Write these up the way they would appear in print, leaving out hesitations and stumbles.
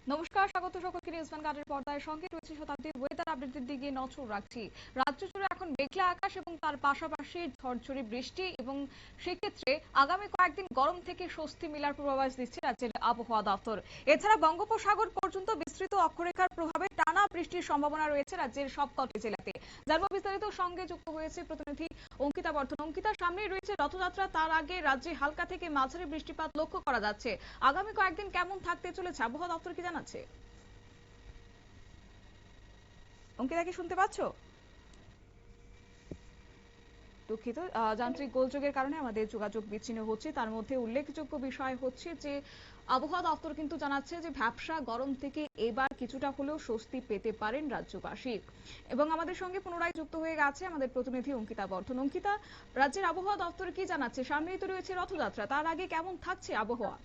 নমস্কার, স্বাগত সকলকে নিউজ ভ্যানগার্ডের পর্দায়। সঙ্গে রয়েছে শতাব্দীর ওয়েদার আপডেটের দিকে নজর রাখছি। রাজ্য জুড়ে এখন মেঘলা আকাশ এবং তার পাশাপাশি ঝড়ঝড়ি বৃষ্টি, এবং সেক্ষেত্রে আগামী কয়েকদিন গরম থেকে স্বস্তি মেলার পূর্বাভাস দিচ্ছে রাজ্যের আবহাওয়া দপ্তর। এছাড়া বঙ্গোপসাগর পর্যন্ত বিস্তৃত অক্ষরেখার প্রভাবে টানা বৃষ্টির সম্ভাবনা রয়েছে রাজ্যের সবকটি জেলাতে। জানবো বিস্তারিত, সঙ্গে যুক্ত হয়েছে প্রতিনিধি অঙ্কিতা বর্ধন। অঙ্কিতা, সামনেই রয়েছে রথযাত্রা, তার আগে রাজ্যে হালকা থেকে মাঝারি বৃষ্টিপাত লক্ষ্য করা যাচ্ছে। আগামী কয়েকদিন কেমন থাকতে চলেছে আবহাওয়া দপ্তর কি জানাচ্ছে? অঙ্কিতা, কি শুনতে পাচ্ছো? দুঃখিত, যান্ত্রিক গোলযোগের কারণে আমাদের যোগাযোগ বিচ্ছিন্ন হচ্ছে। তার মধ্যে উল্লেখযোগ্য বিষয় হচ্ছে যে আবহাওয়া দপ্তর কিন্তু জানাচ্ছে যে ভ্যাপসা গরম থেকে এবার কিছুটা হলেও স্বস্তি পেতে পারেন রাজ্যবাসী। এবং আমাদের সঙ্গে পুনরায় যুক্ত হয়ে গেছে আমাদের প্রতিনিধি অঙ্কিতা বর্ধন। অঙ্কিতা, রাজ্যের আবহাওয়া দপ্তর কি জানাচ্ছে? সামনেই তো রয়েছে রথযাত্রা, তার আগে কেমন থাকছে আবহাওয়া?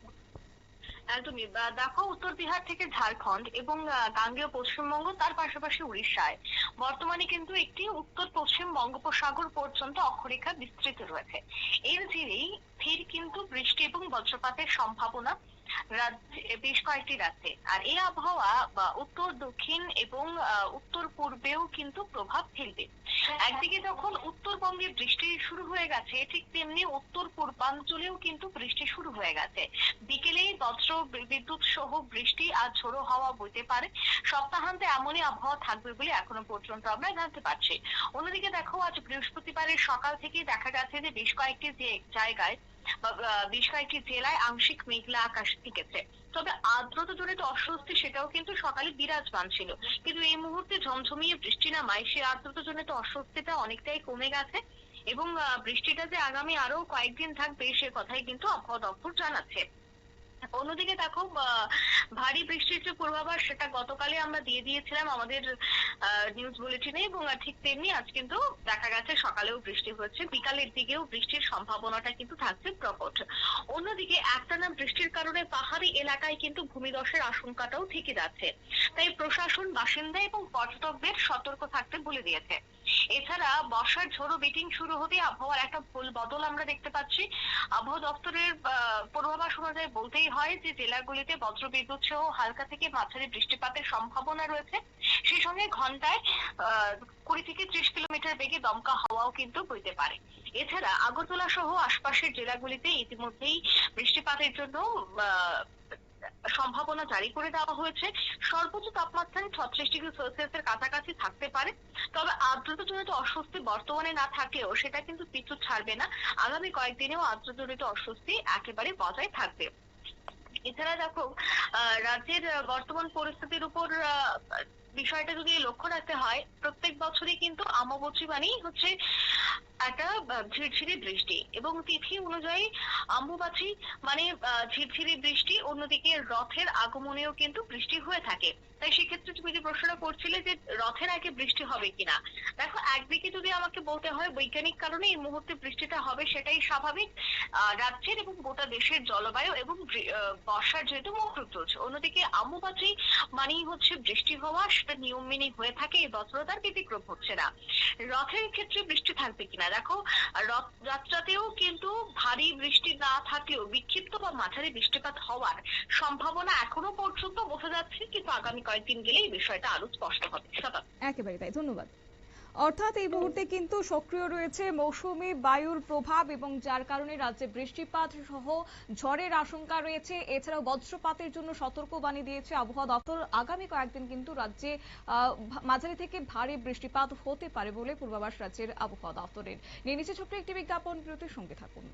একদমই। দেখো, উত্তর বিহার থেকে ঝাড়খণ্ড এবং গাঙ্গেয় পশ্চিমবঙ্গ, তার পাশাপাশি উড়িষ্যায় বর্তমানে কিন্তু একটি উত্তর পশ্চিম বঙ্গোপসাগর পর্যন্ত অক্ষরেখা বিস্তৃত রয়েছে। এর জেরেই ফের কিন্তু বৃষ্টি এবং বজ্রপাতের সম্ভাবনা রাজ্যে বেশ কয়েকটি রাজ্যে। আর এই আবহাওয়া বা উত্তর দক্ষিণ এবং উত্তর পূর্বেও কিন্তু প্রভাব ফেলবে। একদিকে যখন উত্তরবঙ্গে বৃষ্টি শুরু হয়ে গেছে, ঠিক তেমনি উত্তর পূর্বাঞ্চলেও কিন্তু বৃষ্টি শুরু হয়ে গেছে। বিকেলেই বজ্র বিদ্যুৎ সহ বৃষ্টি আর ঝোড়ো হাওয়া বইতে পারে। সপ্তাহান্তে এমনই আবহাওয়া থাকবে বলে এখনো পর্যন্ত আমরা জানতে পারছি। অন্যদিকে দেখো, আজ বৃহস্পতিবারের সকাল থেকেই দেখা গেছে যে বেশ কয়েকটি জায়গায় বা বেশ কয়েকটি জেলায় আংশিক মেঘলা আকাশ থেকেছে। তবে আর্দ্রতা জনিত অস্বস্তি সেটাও কিন্তু সকালে বিরাজমান ছিল। কিন্তু এই মুহূর্তে ঝমঝমিয়ে বৃষ্টি নামায় সেই আর্দ্রতা জনিত অস্বস্তিটা অনেকটাই কমে গেছে। এবং বৃষ্টিটা যে আগামী আরো কয়েকদিন থাকবে সে কথাই কিন্তু আবহাওয়া দপ্তর জানাচ্ছে। অন্যদিকে দেখো, ভারী বৃষ্টির যে পূর্বাভাস সেটা গতকালই আমরা দিয়ে দিয়েছিলাম আমাদের নিউজ বুলেটিনে, এবং ঠিক তেমনি আজ কিন্তু দেখা গেছে সকালেও বৃষ্টি হচ্ছে, বিকালের দিকেও বৃষ্টির সম্ভাবনাটা কিন্তু থাকছে প্রকট। অন্যদিকে একটানা বৃষ্টির কারণে পাহাড়ি এলাকায় কিন্তু ভূমিধসের আশঙ্কাটাও থেকে যাচ্ছে। তাই প্রশাসন বাসিন্দা এবং পর্যটকদের সতর্ক থাকতে বলে দিয়েছে। এছাড়া বর্ষার ঝোড়ো বিটিং শুরু হতে আবহাওয়ার একটা ভুল বদল আমরা দেখতে পাচ্ছি। আবহাওয়া দপ্তরের পূর্বাভাস অনুযায়ী বলতেই হয় যে জেলাগুলিতে বজ্রবিদ্যুৎ সহ হালকা থেকে মাঝারি বৃষ্টিপাতের সম্ভাবনা রয়েছে। সেই সঙ্গে ঘন্টায় 20 থেকে 30 কিলোমিটার বেগে দমকা হাওয়াও কিন্তু বইতে পারে। এছাড়া আগরতলা সহ আশপাশের জেলাগুলিতে ইতিমধ্যেই বৃষ্টিপাতের জন্য আহ, সম্ভাবনা জারি করে দেওয়া হয়েছে। সর্বোচ্চ তাপমাত্রা 36 ডিগ্রি সেলসিয়াসের কাছাকাছি থাকতে পারে। তবে আর্দ্রতাজনিত অস্বস্তি বর্তমানে না থাকলেও সেটা কিন্তু পিছু ছাড়বে না। আগামী কয়েকদিনেও আর্দ্রতাজনিত অস্বস্তি একেবারে বজায় থাকবে। এছাড়া দেখো, রাজ্যের বর্তমান পরিস্থিতির উপর বিষয়টা যদি লক্ষ্য রাখতে হয়, প্রত্যেক বছরই কিন্তু অমাবস্যা মানেই হচ্ছে একটা ঝিরঝিরি বৃষ্টি, এবং তিথি অনুযায়ী অম্বুবাচী মানে ঝিরঝিরি বৃষ্টি। অন্যদিকে রথের আগমনেও কিন্তু বৃষ্টি হয়ে থাকে। তাই সেক্ষেত্রে তুমি যে প্রশ্নটা করছিলে যে রথের আগে বৃষ্টি হবে কিনা, দেখো, একদিকে যদি আমাকে বলতে হয় বৈজ্ঞানিক কারণে এই মুহূর্তে বৃষ্টিটা হবে সেটাই স্বাভাবিক। রাজ্যের এবং গোটা দেশের জলবায়ু এবং বর্ষার যেহেতু মৌসুম চলছে। অন্যদিকে অম্বুবাচী মানেই হচ্ছে বৃষ্টি হওয়া, সেটা নিয়ম মেনে হয়ে থাকে, এই বছর তার ব্যতিক্রম হচ্ছে না। রথের ক্ষেত্রে বৃষ্টি থাকবে কিনা, দেখো, রথযাত্রাতেও কিন্তু ভারী বৃষ্টি না থাকলেও বিক্ষিপ্ত বা মাঝারি বৃষ্টিপাত হওয়ার সম্ভাবনা এখনো পর্যন্ত বোঝা যাচ্ছে, কিন্তু আগামী কয়েকদিন গেলে এই বিষয়টা আরো স্পষ্ট হবে। একেবারে তাই, ধন্যবাদ। অর্থাৎ এই মুহূর্তে কিন্তু সক্রিয় রয়েছে মৌসুমী বায়ুর প্রভাব, এবং যার কারণে রাজ্যে বৃষ্টিপাত সহ ঝড়ের আশঙ্কা রয়েছে। এছাড়াও বজ্রপাতের জন্য সতর্কবাণী দিয়েছে আবহাওয়া দপ্তর। আগামী কয়েকদিন কিন্তু রাজ্যে মাঝারি থেকে ভারী বৃষ্টিপাত হতে পারে বলে পূর্বাভাস রাজ্যের আবহাওয়া দপ্তরের। নিয়ে নিচ্ছে ছোট্ট একটি বিজ্ঞাপন, বিরতির সঙ্গে থাকুন।